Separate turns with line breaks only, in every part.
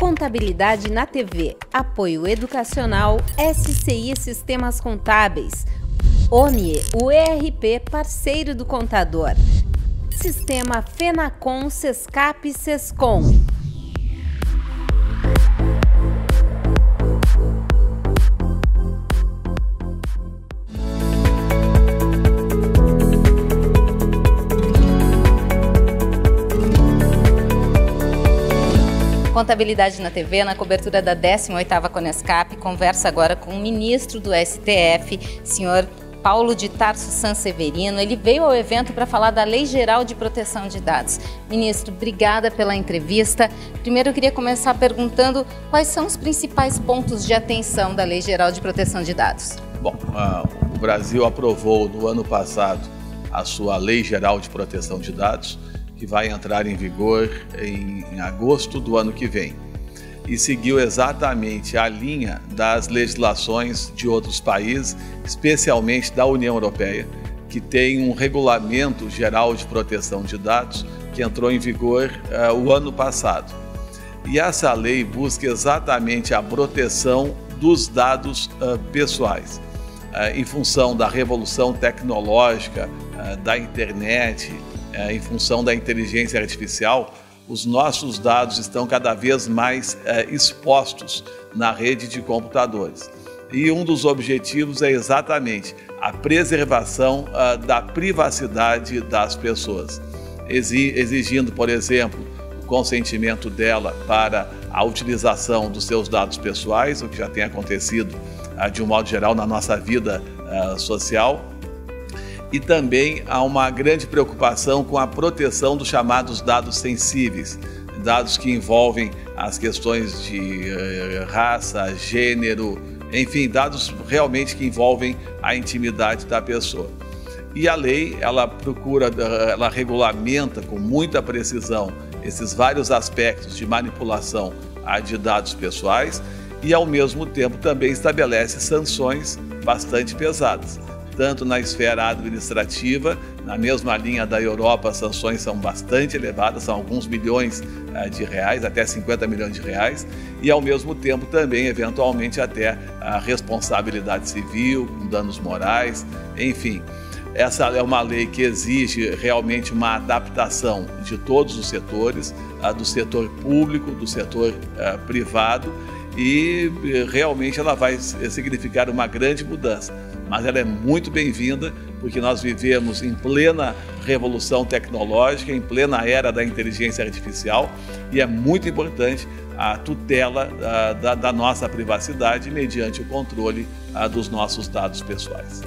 Contabilidade na TV, apoio educacional, SCI Sistemas Contábeis, ONIE, o ERP parceiro do contador, Sistema Fenacom, Sescap e Sescom. Contabilidade na TV, na cobertura da 18ª Conescap, conversa agora com o ministro do STF, senhor Paulo de Tarso Sanseverino. Ele veio ao evento para falar da Lei Geral de Proteção de Dados. Ministro, obrigada pela entrevista. Primeiro eu queria começar perguntando quais são os principais pontos de atenção da Lei Geral de Proteção de Dados.
Bom, o Brasil aprovou no ano passado a sua Lei Geral de Proteção de Dados, que vai entrar em vigor em agosto do ano que vem. E seguiu exatamente a linha das legislações de outros países, especialmente da União Europeia, que tem um regulamento geral de proteção de dados que entrou em vigor o ano passado. E essa lei busca exatamente a proteção dos dados pessoais. Em função da revolução tecnológica, da internet, em função da inteligência artificial, os nossos dados estão cada vez mais expostos na rede de computadores. E um dos objetivos é exatamente a preservação da privacidade das pessoas, exigindo, por exemplo, o consentimento dela para a utilização dos seus dados pessoais, o que já tem acontecido de um modo geral na nossa vida social. E também há uma grande preocupação com a proteção dos chamados dados sensíveis, dados que envolvem as questões de raça, gênero, enfim, dados realmente que envolvem a intimidade da pessoa. E a lei, ela regulamenta com muita precisão esses vários aspectos de manipulação de dados pessoais e, ao mesmo tempo, também estabelece sanções bastante pesadas. Tanto na esfera administrativa, na mesma linha da Europa, as sanções são bastante elevadas, são alguns milhões de reais, até 50 milhões de reais, e ao mesmo tempo também, eventualmente, até a responsabilidade civil, com danos morais, enfim. Essa é uma lei que exige realmente uma adaptação de todos os setores, do setor público, do setor privado, e realmente ela vai significar uma grande mudança. Mas ela é muito bem-vinda, porque nós vivemos em plena revolução tecnológica, em plena era da inteligência artificial, e é muito importante a tutela da nossa privacidade mediante o controle dos nossos dados pessoais.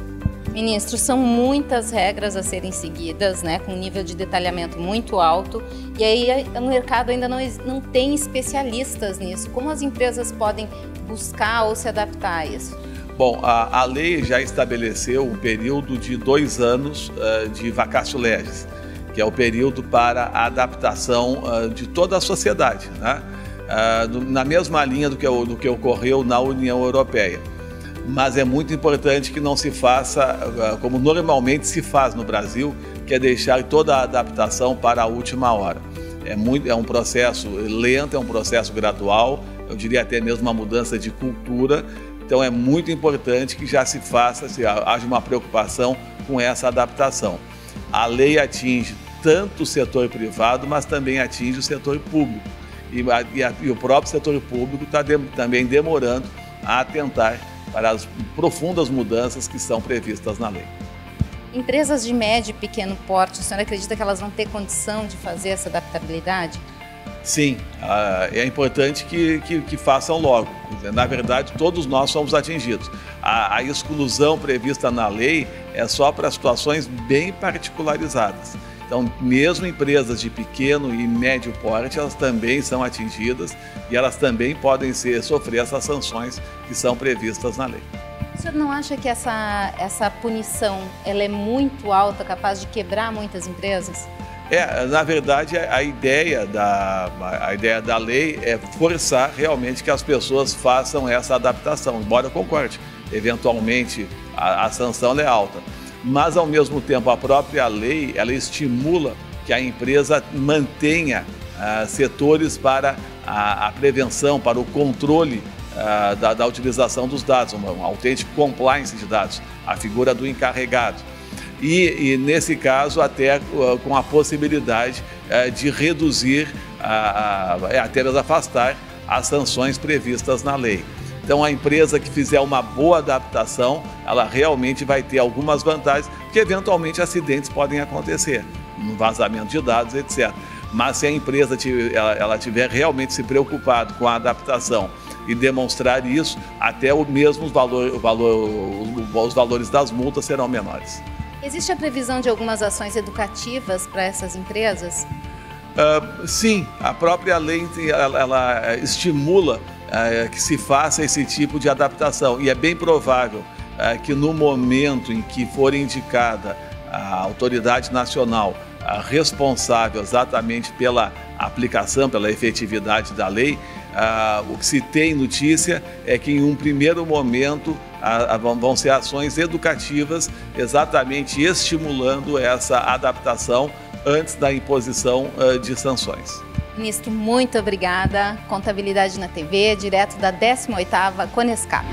Ministro, são muitas regras a serem seguidas, né, com um nível de detalhamento muito alto, e aí o mercado ainda não tem especialistas nisso. Como as empresas podem buscar ou se adaptar a isso?
Bom, a lei já estabeleceu um período de 2 anos de vacatio legis, que é o período para a adaptação de toda a sociedade, né? Na mesma linha do que ocorreu na União Europeia. Mas é muito importante que não se faça como normalmente se faz no Brasil, que é deixar toda a adaptação para a última hora. É um processo lento, é um processo gradual, eu diria até mesmo uma mudança de cultura. Então é muito importante que já se haja uma preocupação com essa adaptação. A lei atinge tanto o setor privado, mas também atinge o setor público. E o próprio setor público está também demorando a atentar para as profundas mudanças que são previstas na lei.
Empresas de médio e pequeno porte, o senhor acredita que elas vão ter condição de fazer essa adaptabilidade?
Sim, é importante que façam logo. Na verdade, todos nós somos atingidos. A exclusão prevista na lei é só para situações bem particularizadas. Então, mesmo empresas de pequeno e médio porte, elas também são atingidas e elas também podem sofrer essas sanções que são previstas na lei.
O senhor não acha que essa punição ela é muito alta, capaz de quebrar muitas empresas?
Na verdade, a ideia da lei é forçar realmente que as pessoas façam essa adaptação, embora eu concorde, eventualmente a sanção é alta. Mas, ao mesmo tempo, a própria lei, ela estimula que a empresa mantenha setores para a prevenção, para o controle da utilização dos dados, um autêntico compliance de dados, a figura do encarregado. E nesse caso, até com a possibilidade de reduzir, até afastar as sanções previstas na lei. Então, a empresa que fizer uma boa adaptação, ela realmente vai ter algumas vantagens, porque eventualmente acidentes podem acontecer, no vazamento de dados, etc. Mas se a empresa ela tiver realmente se preocupado com a adaptação e demonstrar isso, até os valores das multas serão menores.
Existe a previsão de algumas ações educativas para essas empresas?
Sim, a própria lei ela estimula que se faça esse tipo de adaptação, e é bem provável que no momento em que for indicada a autoridade nacional responsável exatamente pela aplicação, pela efetividade da lei, o que se tem notícia é que em um primeiro momento vão ser ações educativas, exatamente estimulando essa adaptação antes da imposição de sanções.
Ministro, muito obrigada. Contabilidade na TV, direto da 18ª Conescap.